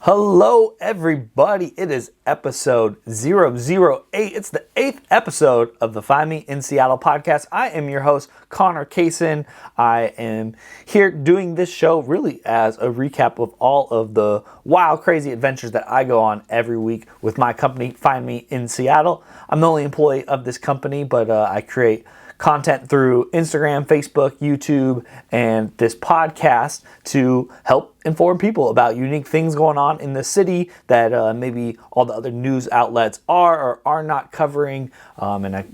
Hello, everybody. It is Ep008. It's the 8th episode of the Find Me in Seattle podcast. I am your host, Cayson. I am here doing this show really as a recap of all of the wild, crazy adventures that I go on every week with my company, Find Me in Seattle. I'm the only employee of this company, but I create content through Instagram, Facebook, YouTube, and this podcast to help inform people about unique things going on in the city that maybe all the other news outlets are or are not covering. And I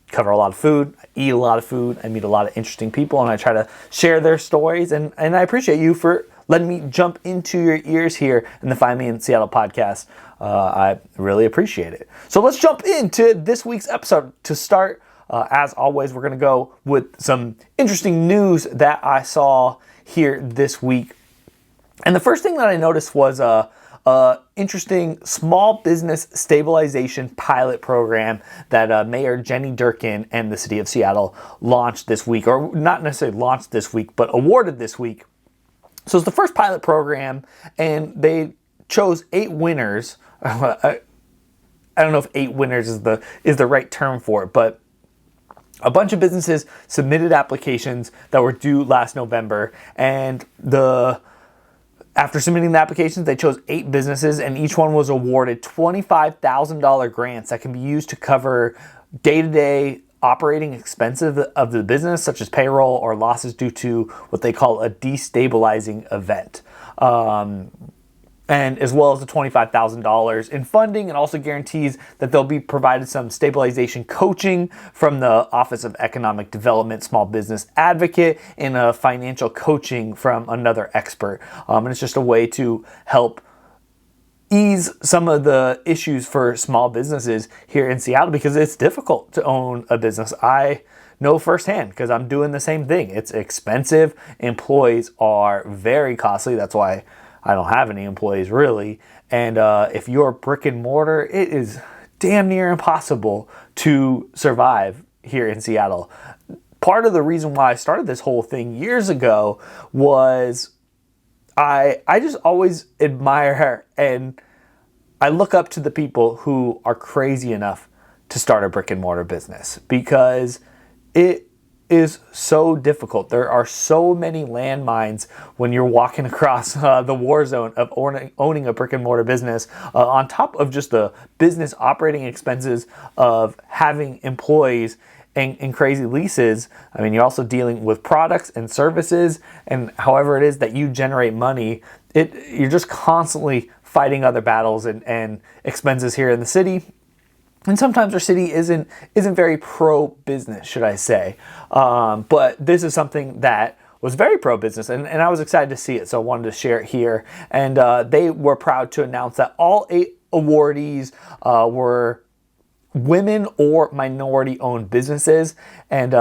cover a lot of food, I eat a lot of food, I meet a lot of interesting people, and I try to share their stories. And I appreciate you for letting me jump into your ears here in the Find Me in Seattle podcast. I really appreciate it. So let's jump into this week's episode. To start, as always, we're going to go with some interesting news that I saw here this week. And the first thing that I noticed was a interesting small business stabilization pilot program that Mayor Jenny Durkan and the city of Seattle launched this week, or not necessarily launched this week, but awarded this week. So it's the first pilot program, and they chose 8 winners. I don't know if 8 winners is the right term for it, but a bunch of businesses submitted applications that were due last November, and after submitting the applications, they chose 8 businesses, and each one was awarded $25,000 grants that can be used to cover day-to-day operating expenses of the business, such as payroll or losses due to what they call a destabilizing event. And as well as the $25,000 in funding, and also guarantees that they'll be provided some stabilization coaching from the Office of Economic Development, Small Business Advocate, and a financial coaching from another expert. And it's just a way to help ease some of the issues for small businesses here in Seattle, because it's difficult to own a business. I know firsthand because I'm doing the same thing. It's expensive. Employees are very costly. That's why I don't have any employees really. And if you're brick and mortar, it is damn near impossible to survive here in Seattle. Part of the reason why I started this whole thing years ago was I just always admire and I look up to the people who are crazy enough to start a brick and mortar business, because it is so difficult. There are so many landmines when you're walking across the war zone of owning a brick and mortar business, on top of just the business operating expenses of having employees and crazy leases. I mean, you're also dealing with products and services, and however it is that you generate money, you're just constantly fighting other battles and expenses here in the city. And sometimes our city isn't very pro-business, should I say. But this is something that was very pro-business, and I was excited to see it, so I wanted to share it here. And they were proud to announce that all 8 awardees were women or minority-owned businesses. And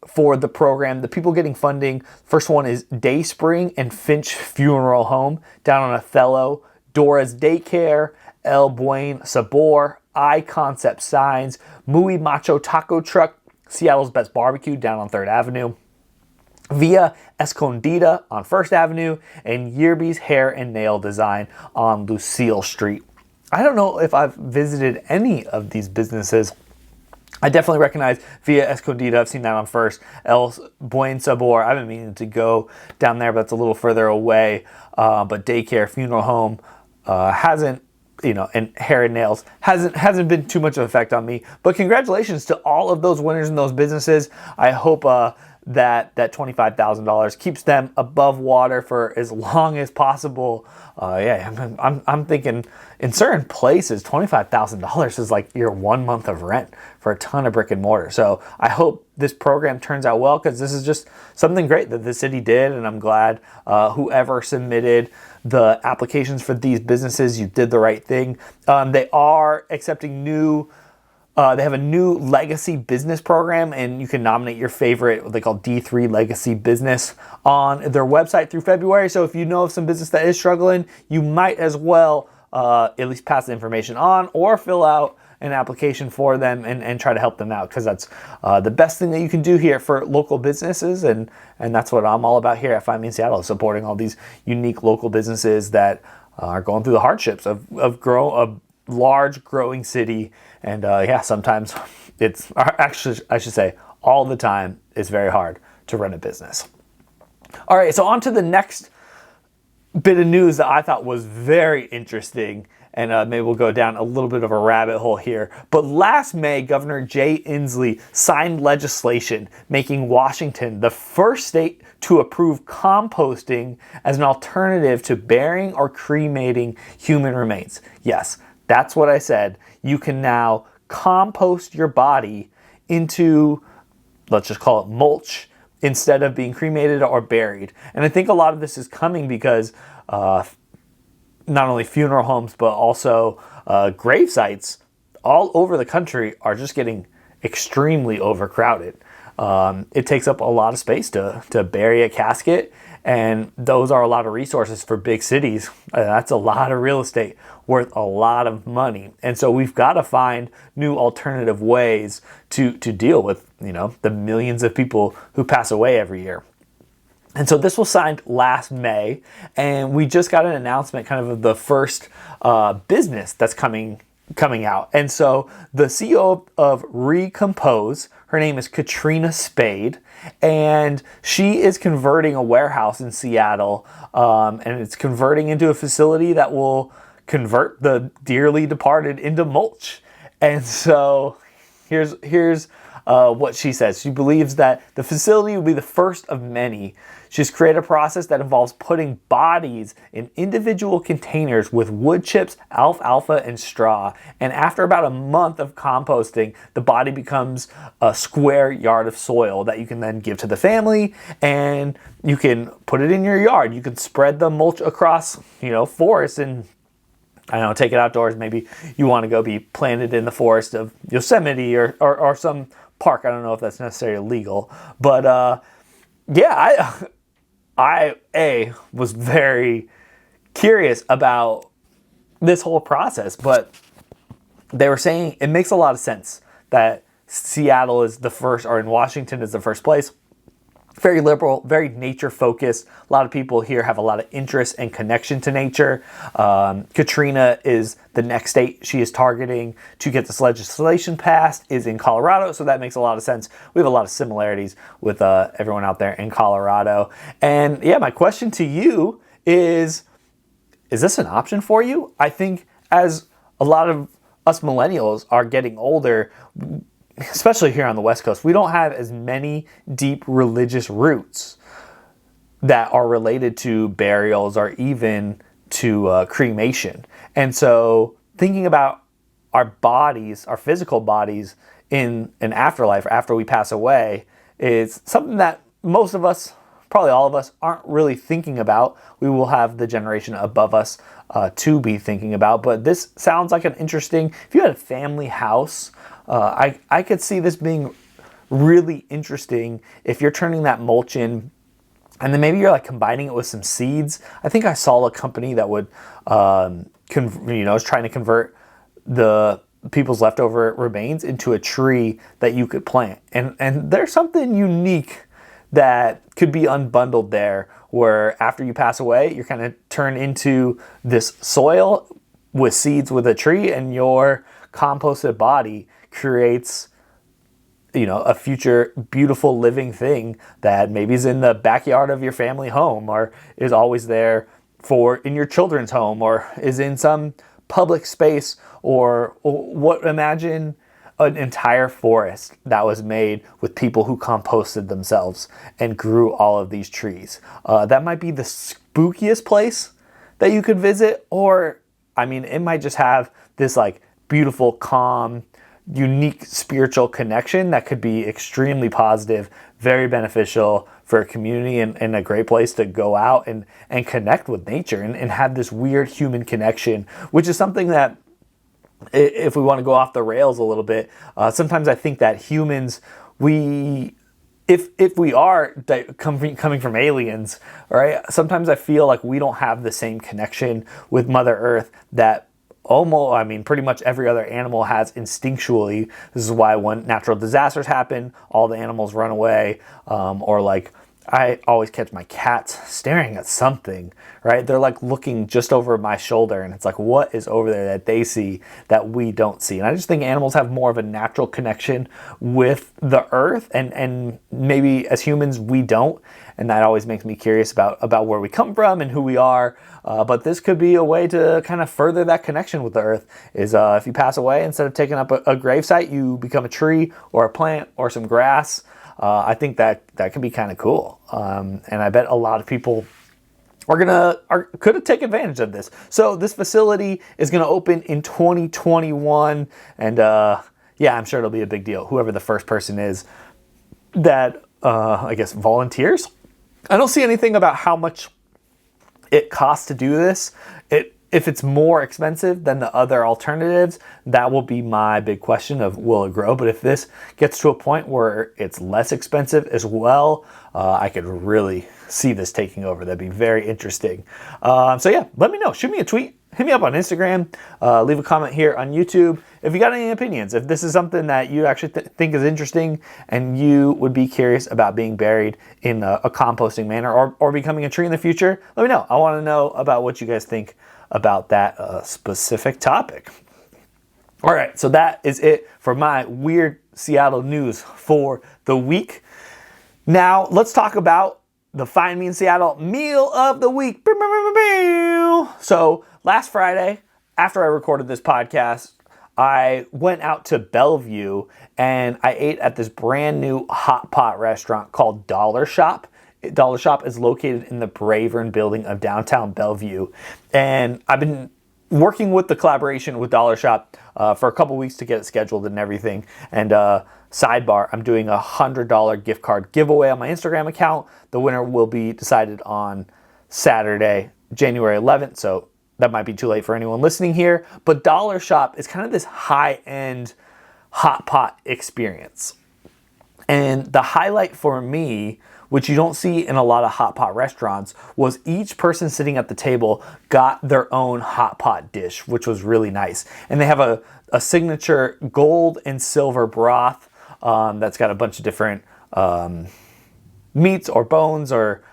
for the program, the people getting funding, first one is Dayspring and Finch Funeral Home down on Othello, Dora's Daycare, El Buen Sabor, I-Concept Signs, Muy Macho Taco Truck, Seattle's Best Barbecue down on 3rd Avenue, Via Escondida on 1st Avenue, and Yerby's Hair and Nail Design on Lucille Street. I don't know if I've visited any of these businesses. I definitely recognize Via Escondida. I've seen that on 1st. El Buen Sabor, I've been meaning to go down there, but it's a little further away. But Daycare, Funeral Home hasn't, and hair and nails hasn't been too much of an effect on me. But congratulations to all of those winners in those businesses. I hope that $25,000 keeps them above water for as long as possible. I'm thinking in certain places, $25,000 is like your 1 month of rent for a ton of brick and mortar. So I hope this program turns out well, because this is just something great that the city did, and I'm glad whoever submitted the applications for these businesses, you did the right thing. They are accepting they have a new legacy business program, and you can nominate your favorite, what they call D3 legacy business, on their website through February. So if you know of some business that is struggling, you might as well at least pass the information on or fill out an application for them and try to help them out, because that's the best thing that you can do here for local businesses, and that's what I'm all about here at Find Me in Seattle, supporting all these unique local businesses that are going through the hardships of a large growing city. And sometimes it's actually, I should say, all the time, it's very hard to run a business. All right, so on to the next bit of news that I thought was very interesting, and maybe we'll go down a little bit of a rabbit hole here. But last May, Governor Jay Inslee signed legislation making Washington the first state to approve composting as an alternative to burying or cremating human remains. Yes, that's what I said. You can now compost your body into, let's just call it mulch, instead of being cremated or buried. And I think a lot of this is coming because not only funeral homes, but also grave sites all over the country are just getting extremely overcrowded. It takes up a lot of space to bury a casket, and those are a lot of resources for big cities. That's a lot of real estate worth a lot of money. And so we've got to find new alternative ways to deal with, the millions of people who pass away every year. And so this was signed last May, and we just got an announcement kind of the first business that's coming out. And so the CEO of Recompose, her name is Katrina Spade, and she is converting a warehouse in Seattle, and it's converting into a facility that will convert the dearly departed into mulch. And so here's what she says. She believes that the facility will be the first of many. She's created a process that involves putting bodies in individual containers with wood chips, alfalfa, and straw. And after about a month of composting, the body becomes a square yard of soil that you can then give to the family, and you can put it in your yard. You can spread the mulch across, forests, and take it outdoors. Maybe you want to go be planted in the forest of Yosemite or some park. I don't know if that's necessarily legal, but I was very curious about this whole process, but they were saying it makes a lot of sense that Seattle is the first, or in Washington is the first place. Very liberal, very nature focused. A lot of people here have a lot of interest and connection to nature. Katrina is the next state she is targeting to get this legislation passed is in Colorado. So that makes a lot of sense. We have a lot of similarities with everyone out there in Colorado. And my question to you is this an option for you? I think as a lot of us millennials are getting older, especially here on the West Coast, we don't have as many deep religious roots that are related to burials or even to cremation. And so thinking about our bodies, our physical bodies in an afterlife after we pass away is something that most of us, probably all of us, aren't really thinking about. We will have the generation above us to be thinking about. But this sounds like an interesting, if you had a family house, I could see this being really interesting if you're turning that mulch in, and then maybe you're like combining it with some seeds. I think I saw a company that would, is trying to convert the people's leftover remains into a tree that you could plant. And there's something unique that could be unbundled there, where after you pass away, you're kind of turned into this soil with seeds with a tree, and your composted body creates a future beautiful living thing that maybe is in the backyard of your family home, or is always there in your children's home, or is in some public space, or imagine an entire forest that was made with people who composted themselves and grew all of these trees. That might be the spookiest place that you could visit, or it might just have this like beautiful, calm, unique spiritual connection that could be extremely positive, very beneficial for a community, and a great place to go out and connect with nature and have this weird human connection, which is something that, if we want to go off the rails a little bit, sometimes I think that humans, if we are coming from aliens, right? Sometimes I feel like we don't have the same connection with Mother Earth that pretty much every other animal has instinctually. This is why when natural disasters happen, all the animals run away, or like I always catch my cats staring at something, right? They're like looking just over my shoulder, and it's like, what is over there that they see that we don't see? And I just think animals have more of a natural connection with the earth, and maybe as humans we don't. And that always makes me curious about where we come from and who we are. But this could be a way to kind of further that connection with the earth, is if you pass away, instead of taking up a gravesite, you become a tree or a plant or some grass. I think that can be kind of cool. And I bet a lot of people could take advantage of this. So this facility is going to open in 2021. And yeah, I'm sure it'll be a big deal. Whoever the first person is that, I guess, volunteers. I don't see anything about how much it costs to do this. If it's more expensive than the other alternatives, that will be my big question of, will it grow? But if this gets to a point where it's less expensive as well, I could really see this taking over. That'd be very interesting. So yeah, let me know. Shoot me a tweet. Hit me up on Instagram. Leave a comment here on YouTube. If you got any opinions, if this is something that you actually think is interesting and you would be curious about being buried in a composting manner or becoming a tree in the future, let me know. I want to know about what you guys think about that specific topic. All right, so that is it for my weird Seattle news for the week. Now let's talk about the Find Me in Seattle meal of the week. So last Friday, after I recorded this podcast, I went out to Bellevue and I ate at this brand new hot pot restaurant called Dollar Shop. Dollar Shop is located in the Bravern building of downtown Bellevue. And I've been working with the collaboration with Dollar Shop for a couple weeks to get it scheduled and everything. And sidebar, I'm doing a $100 gift card giveaway on my Instagram account. The winner will be decided on Saturday, January 11th. So that might be too late for anyone listening here. But Dollar Shop is kind of this high-end hot pot experience. And the highlight for me, which you don't see in a lot of hot pot restaurants, was each person sitting at the table got their own hot pot dish, which was really nice. And they have a signature gold and silver broth that's got a bunch of different meats or bones or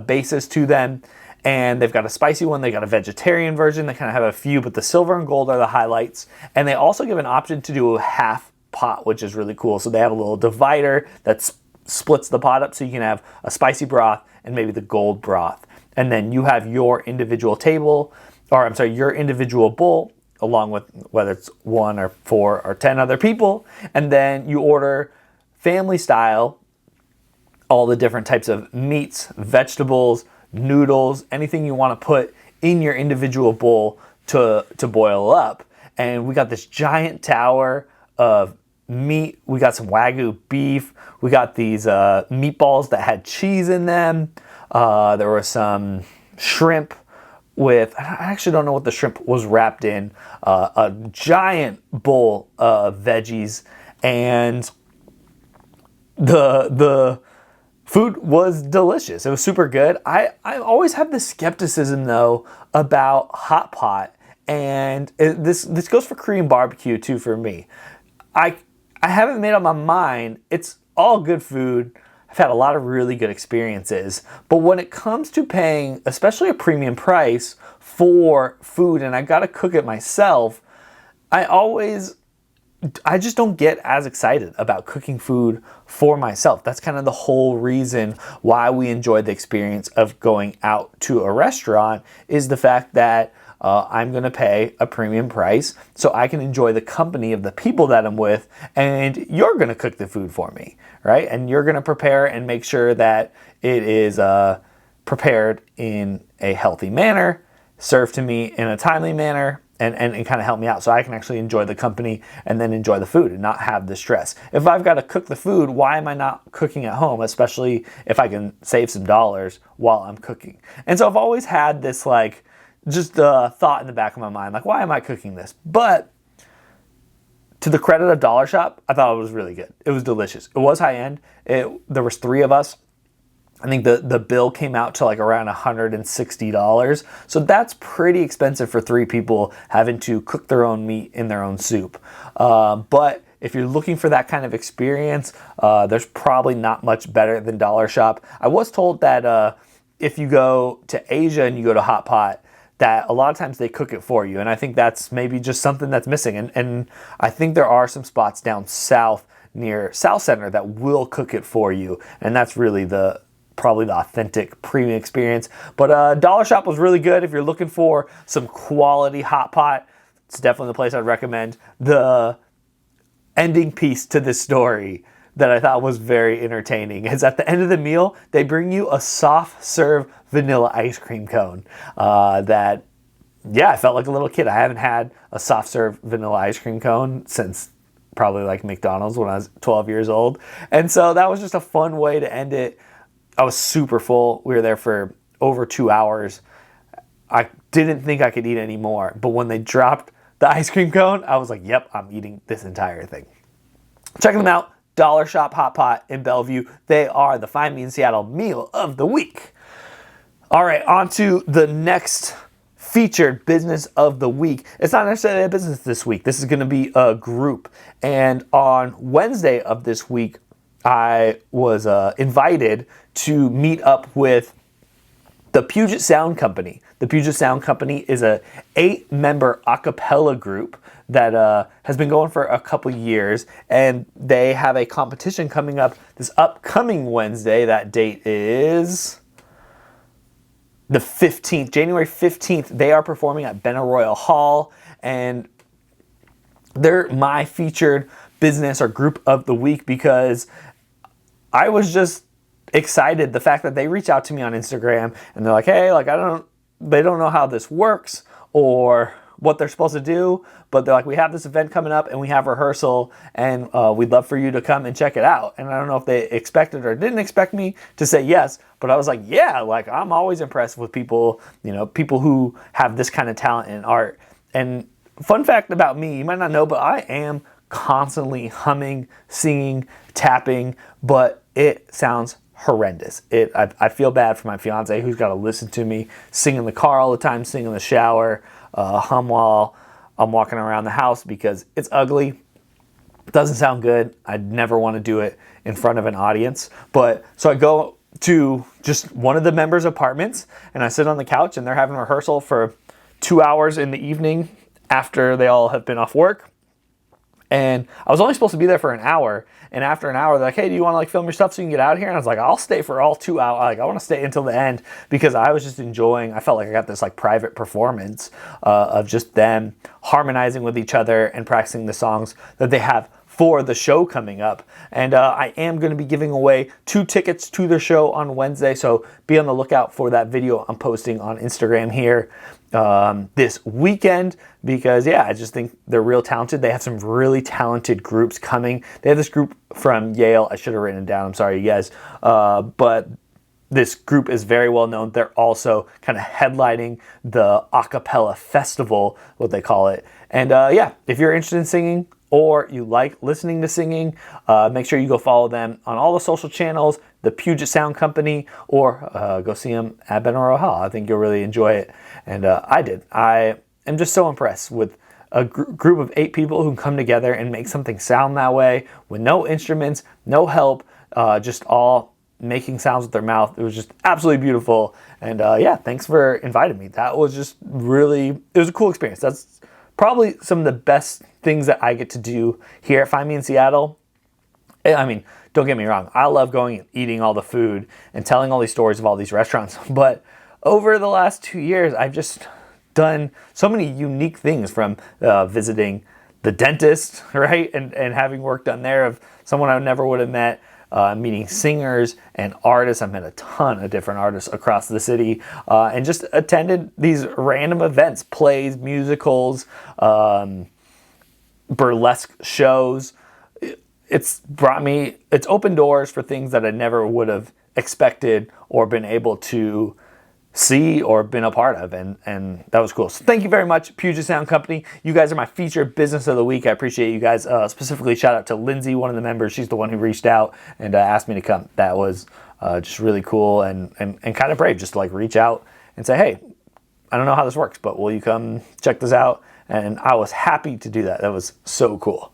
bases to them. And they've got a spicy one, they got a vegetarian version, they kind of have a few, but the silver and gold are the highlights. And they also give an option to do a half pot, which is really cool. So they have a little divider that's splits the pot up so you can have a spicy broth and maybe the gold broth. And then you have your individual your individual bowl, along with whether it's 1 or 4 or 10 other people. And then you order family style, all the different types of meats, vegetables, noodles, anything you want to put in your individual bowl to boil up. And we got this giant tower of meat. We got some Wagyu beef. We got these meatballs that had cheese in them. There was some shrimp with, I actually don't know what the shrimp was wrapped in, a giant bowl of veggies, and the food was delicious. It was super good. I always have this skepticism though about hot pot, and this goes for Korean barbecue too for me. I haven't made up my mind. It's all good food. I've had a lot of really good experiences. But when it comes to paying, especially a premium price for food, and I gotta cook it myself, I just don't get as excited about cooking food for myself. That's kind of the whole reason why we enjoy the experience of going out to a restaurant, is the fact that I'm going to pay a premium price so I can enjoy the company of the people that I'm with, and you're going to cook the food for me, right? And you're going to prepare and make sure that it is prepared in a healthy manner, served to me in a timely manner, and kind of help me out so I can actually enjoy the company and then enjoy the food and not have the stress. If I've got to cook the food, why am I not cooking at home, especially if I can save some dollars while I'm cooking? And so I've always had this just the thought in the back of my mind, why am I cooking this? But to the credit of Dollar Shop, I thought it was really good. It was delicious. It was high end. There was 3 of us. I think the bill came out to around $160. So that's pretty expensive for 3 people having to cook their own meat in their own soup. But if you're looking for that kind of experience, there's probably not much better than Dollar Shop. I was told that if you go to Asia and you go to Hot Pot, that a lot of times they cook it for you. And I think that's maybe just something that's missing. And I think there are some spots down south near South Center that will cook it for you. And that's really probably the authentic premium experience. But Dollar Shop was really good. If you're looking for some quality hot pot, it's definitely the place I'd recommend. The ending piece to this story that I thought was very entertaining is at the end of the meal, they bring you a soft serve vanilla ice cream cone that, yeah, I felt like a little kid. I haven't had a soft serve vanilla ice cream cone since probably like McDonald's when I was 12 years old. And so that was just a fun way to end it. I was super full. We were there for over 2 hours. I didn't think I could eat any more, but when they dropped the ice cream cone, I was like, yep, I'm eating this entire thing. Check them out. Dollar Shop Hot Pot in Bellevue. They are the Find Me in Seattle meal of the week. All right, on to the next featured business of the week. It's not necessarily a business this week. This is going to be a group. And on Wednesday of this week, I was invited to meet up with the Puget Sound Company. The Puget Sound Company is a 8-member a cappella group that has been going for a couple years, and they have a competition coming up this upcoming Wednesday. That date is the 15th, January 15th. They are performing at Benaroya Hall, and they're my featured business or group of the week because I was just excited. The fact that they reach out to me on Instagram and they're like, hey, like they don't know how this works or what they're supposed to do, but they're like, we have this event coming up and we have rehearsal and we'd love for you to come and check it out. And I don't know if they expected or didn't expect me to say yes, but I was like, yeah, like I'm always impressed with people, people who have this kind of talent in art. And fun fact about me, you might not know, but I am constantly humming, singing, tapping, but it sounds horrendous. I feel bad for my fiance who's got to listen to me sing in the car all the time, sing in the shower, hum while I'm walking around the house because it's ugly. It doesn't sound good. I'd never want to do it in front of an audience. But so I go to just one of the members' apartments and I sit on the couch and they're having rehearsal for 2 hours in the evening after they all have been off work. And I was only supposed to be there for an hour. And after an hour, they're like, hey, do you want to film your stuff so you can get out of here? And I was like, I'll stay for all 2 hours. Like, I want to stay until the end because I was just enjoying, I felt like I got this like private performance of just them harmonizing with each other and practicing the songs that they have for the show coming up. And I am going to be giving away 2 tickets to the show on Wednesday. So be on the lookout for that video I'm posting on Instagram here this weekend because, yeah, I just think they're real talented. They have some really talented groups coming. They have this group from Yale. I should have written it down. I'm sorry, you guys. But this group is very well known. They're also kind of headlining the a cappella festival, what they call it. And yeah, if you're interested in singing or you like listening to singing, make sure you go follow them on all the social channels, the Puget Sound Company, or go see them at Benaroya Hall. I think you'll really enjoy it. And I did. I am just so impressed with a group of 8 people who come together and make something sound that way with no instruments, no help, just all making sounds with their mouth. It was just absolutely beautiful. And yeah, thanks for inviting me. That was just really, it was a cool experience. That's probably some of the best things that I get to do here at Find Me in Seattle. I mean, don't get me wrong. I love going and eating all the food and telling all these stories of all these restaurants. But over the last 2 years, I've just done so many unique things from visiting the dentist, right? And having work done there of someone I never would have met, meeting singers and artists. I've met a ton of different artists across the city and just attended these random events, plays, musicals, burlesque shows. It's opened doors for things that I never would have expected or been able to see or been a part of, and that was cool. So thank you very much, Puget Sound Company. You guys are my featured business of the week. I appreciate you guys. Specifically, shout out to Lindsay, one of the members. She's the one who reached out and asked me to come. That was just really cool and kind of brave, just to like reach out and say, hey, I don't know how this works, but will you come check this out? And I was happy to do that. That was so cool.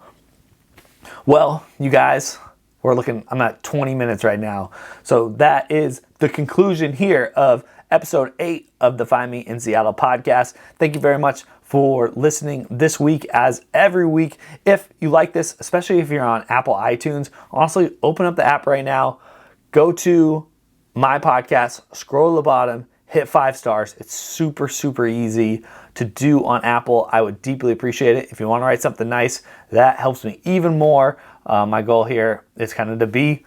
Well, you guys, I'm at 20 minutes right now. So that is the conclusion here of episode 8 of the Find Me in Seattle podcast. Thank you very much for listening this week, as every week. If you like this, especially if you're on Apple iTunes, honestly, open up the app right now, go to my podcast, scroll to the bottom, hit 5 stars. It's super, super easy to do on Apple. I would deeply appreciate it. If you want to write something nice, that helps me even more. My goal here is kind of to be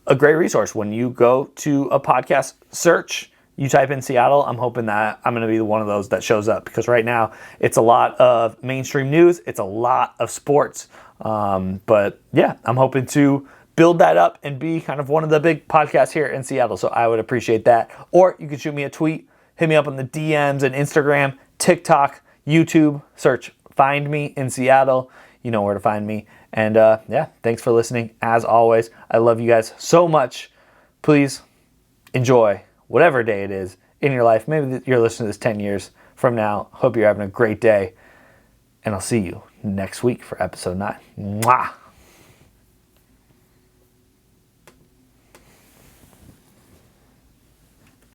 a great resource. When you go to a podcast search, you type in Seattle, I'm hoping that I'm going to be one of those that shows up, because right now it's a lot of mainstream news. It's a lot of sports. But yeah, I'm hoping to build that up and be kind of one of the big podcasts here in Seattle. So I would appreciate that. Or you can shoot me a tweet, hit me up on the DMs and Instagram, TikTok, YouTube, search Find Me in Seattle. You know where to find me. And yeah, thanks for listening. As always, I love you guys so much. Please enjoy whatever day it is in your life. Maybe you're listening to this 10 years from now. Hope you're having a great day. And I'll see you next week for episode 9. Mwah!